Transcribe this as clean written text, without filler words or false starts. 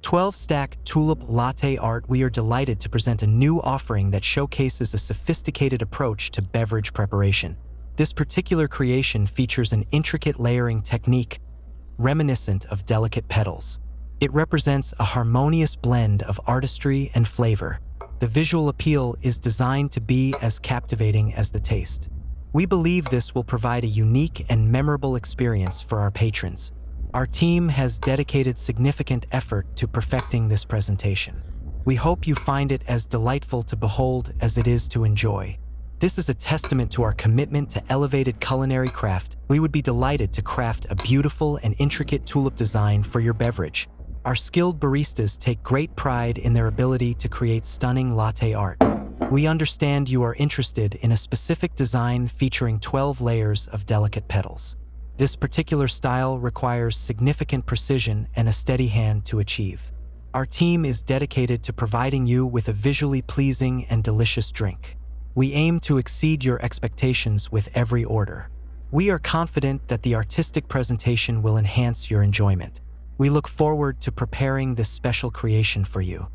12-stack Tulip Latte art, we are delighted to present a new offering that showcases a sophisticated approach to beverage preparation. This particular creation features an intricate layering technique reminiscent of delicate petals. It represents a harmonious blend of artistry and flavor. The visual appeal is designed to be as captivating as the taste. We believe this will provide a unique and memorable experience for our patrons. Our team has dedicated significant effort to perfecting this presentation. We hope you find it as delightful to behold as it is to enjoy. This is a testament to our commitment to elevated culinary craft. We would be delighted to craft a beautiful and intricate tulip design for your beverage. Our skilled baristas take great pride in their ability to create stunning latte art. We understand you are interested in a specific design featuring 12 layers of delicate petals. This particular style requires significant precision and a steady hand to achieve. Our team is dedicated to providing you with a visually pleasing and delicious drink. We aim to exceed your expectations with every order. We are confident that the artistic presentation will enhance your enjoyment. We look forward to preparing this special creation for you.